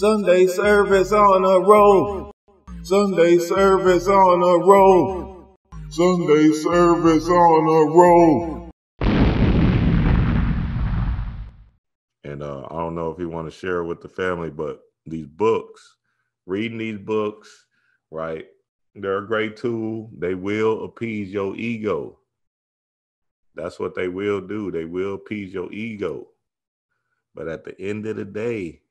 Sunday service on a roll. Sunday service on a roll. Sunday service on a roll. And I don't know if you want to share it with the family, but these books, reading these books, right? They're a great tool. They will appease your ego. That's what they will do. They will appease your ego. But at the end of the day,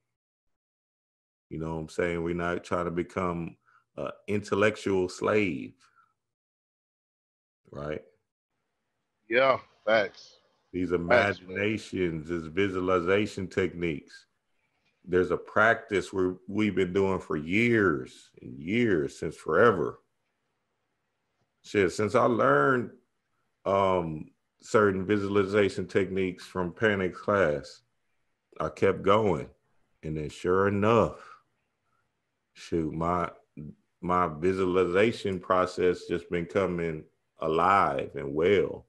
you know what I'm saying? We're not trying to become an intellectual slave, right? Yeah, facts. These Facts, man. imaginations, these visualization techniques. There's a practice we've been doing for years and years, since forever. Shit, since I learned certain visualization techniques from Panic's class, I kept going. And then sure enough, shoot, my visualization process just been coming alive and well.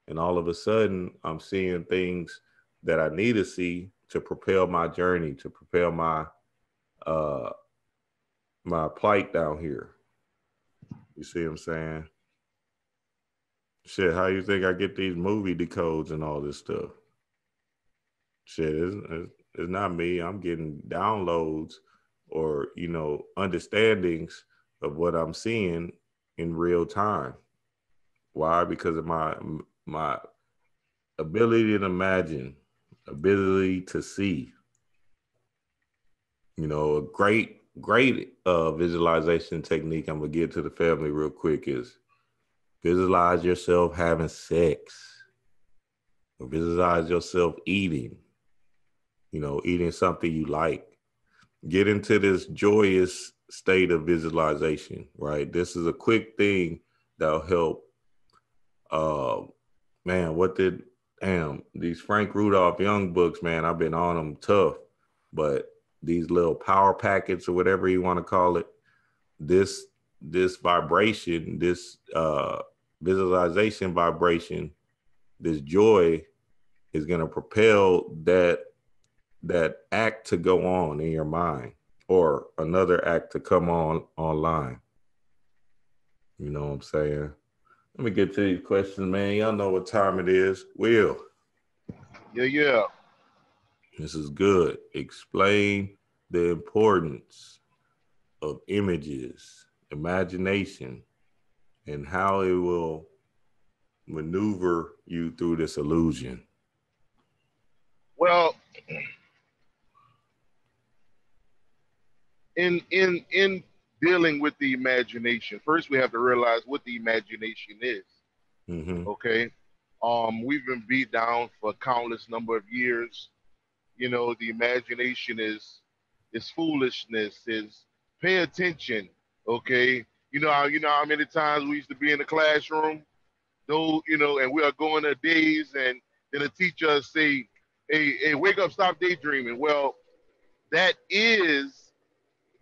And all of a sudden, I'm seeing things that I need to see to propel my journey, to propel my my plight down here. You see what I'm saying? Shit, how you think I get these movie decodes and all this stuff? Shit, it's not me. I'm getting downloads or, you know, understandings of what I'm seeing in real time. Why? Because of my ability to imagine, ability to see. You know, a great visualization technique I'm gonna give to the family real quick is visualize yourself having sex, or visualize yourself eating. You know, eating something you like. Get into this joyous state of visualization, right? This is a quick thing that'll help. Man, these Frank Rudolph Young books, man, I've been on them tough, but these little power packets or whatever you want to call it, this vibration, this visualization vibration, this joy is going to propel that act to go on in your mind, or another act to come on online. You know what I'm saying? Let me get to these questions, man. Y'all know what time it is. Will, Yeah. this is good. Explain the importance of images, imagination, and how it will maneuver you through this illusion. Well, in dealing with the imagination, first we have to realize what the imagination is. Mm-hmm. Okay. We've been beat down for a countless number of years. You know, the imagination is foolishness, is pay attention. Okay. You know how many times we used to be in the classroom, though, you know, and we are going to days, and then a teacher say, hey, wake up, stop daydreaming. Well, that is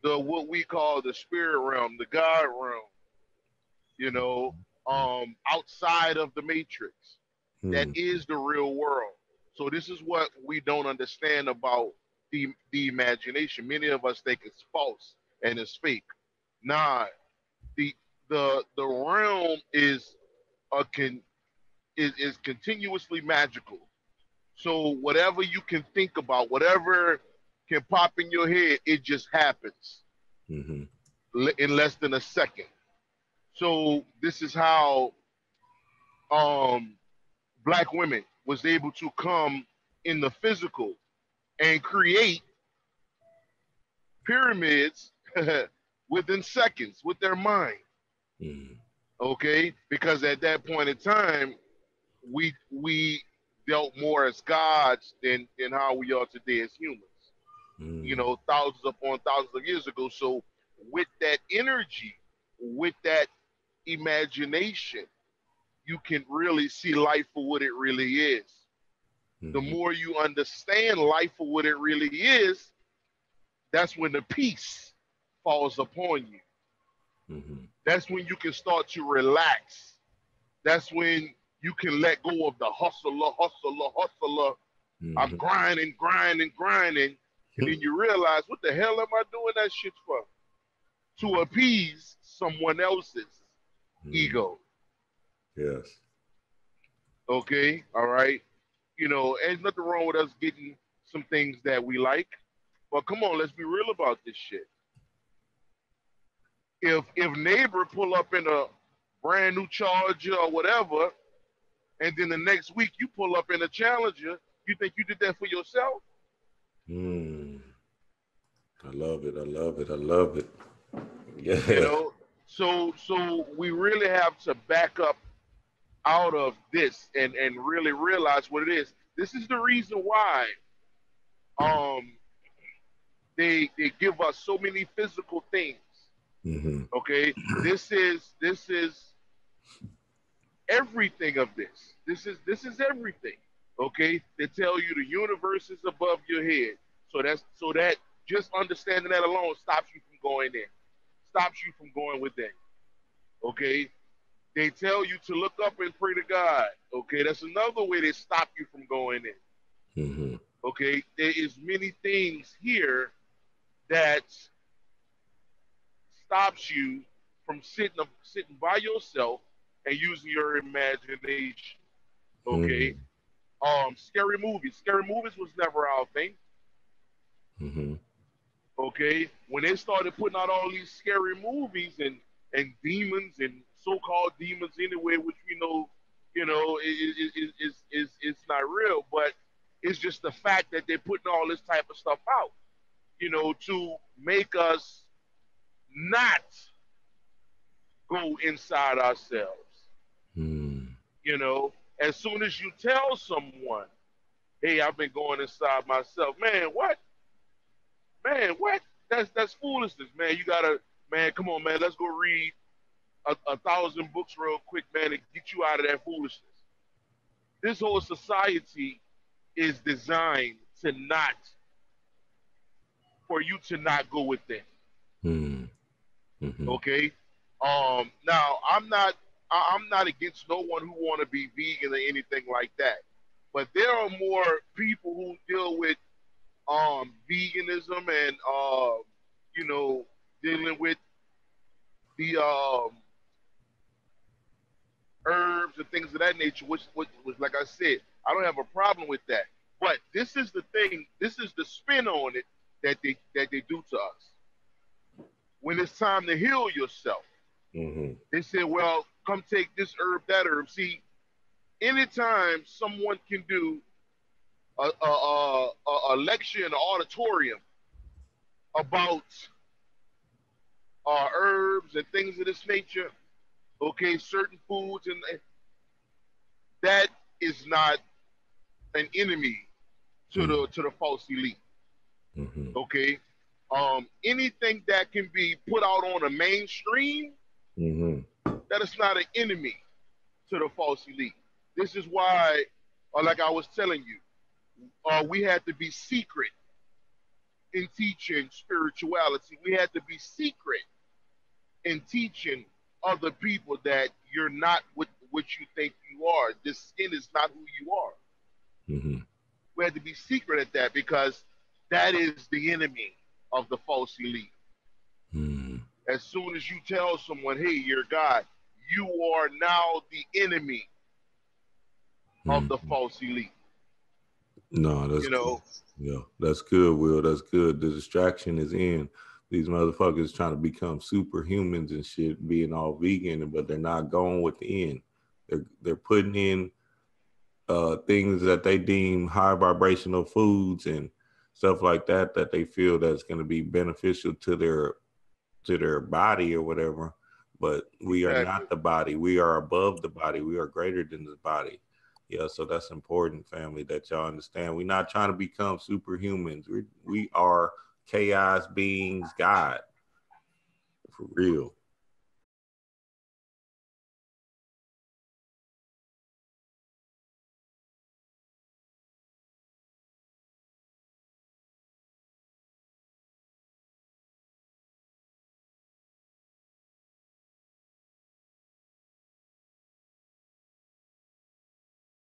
what we call the spirit realm, the God realm, you know, outside of the matrix. That is the real world. So this is what we don't understand about the imagination. Many of us think it's false and it's fake. Nah, the realm is is continuously magical. So whatever you can think about, whatever can pop in your head, it just happens in less than a second. So this is how black women was able to come in the physical and create pyramids within seconds with their mind. Okay, because at that point in time, we dealt more as gods than how we are today as humans. You know, thousands upon thousands of years ago. So with that energy, with that imagination, you can really see life for what it really is. The more you understand life for what it really is, that's when the peace falls upon you. That's when you can start to relax. That's when you can let go of the hustler. I'm grinding, And then you realize, what the hell am I doing that shit for? To appease someone else's ego. Yes. Okay, all right. You know, ain't nothing wrong with us getting some things that we like. But come on, let's be real about this shit. If neighbor pull up in a brand new Charger or whatever, and then the next week you pull up in a Challenger, you think you did that for yourself? I love it. I love it. I love it. Yeah. You know, so we really have to back up out of this and really realize what it is. This is the reason why they give us so many physical things. Okay, this is everything of this. This is everything. Okay, they tell you the universe is above your head. So that just understanding that alone stops you from going in, stops you from going within. Okay, they tell you to look up and pray to God. Okay, that's another way they stop you from going in. Okay, there is many things here that stops you from sitting by yourself and using your imagination. Okay, scary movies. Scary movies was never our thing. Okay, when they started putting out all these scary movies and demons and so-called demons anyway, which we know, you know, is not real, but it's just the fact that they're putting all this type of stuff out, you know, to make us not go inside ourselves. You know, as soon as you tell someone, hey, I've been going inside myself, man, what? Man, what? That's foolishness, man. You gotta, man, come on, man, let's go read a 1,000 books real quick, man, and get you out of that foolishness. This whole society is designed to not, for you to not go within. Okay? Now I'm not against no one who want to be vegan or anything like that. But there are more people who deal with veganism and you know, dealing with the herbs and things of that nature, which like I said, I don't have a problem with that. But this is the thing, this is the spin on it that they do to us. When it's time to heal yourself, they say, well, come take this herb, that herb. See, anytime someone can do a lecture in an auditorium about herbs and things of this nature, okay, certain foods, and that is not an enemy to the false elite. Okay, anything that can be put out on a mainstream, that is not an enemy to the false elite. This is why, like I was telling you, we had to be secret in teaching spirituality. We had to be secret in teaching other people that you're not what you think you are. This skin is not who you are. We had to be secret at that because that is the enemy of the false elite. As soon as you tell someone, hey, you're God, you are now the enemy of the false elite. No, that's good. Yeah, that's good, Will. That's good. The distraction is in. These motherfuckers trying to become superhumans and shit, being all vegan, but they're not going within. They're putting in things that they deem high vibrational foods and stuff like that they feel that's going to be beneficial to their body or whatever. But we are not the body. We are above the body. We are greater than the body. Yeah, so that's important, family, that y'all understand. We're not trying to become superhumans. We are chaos beings, God. For real.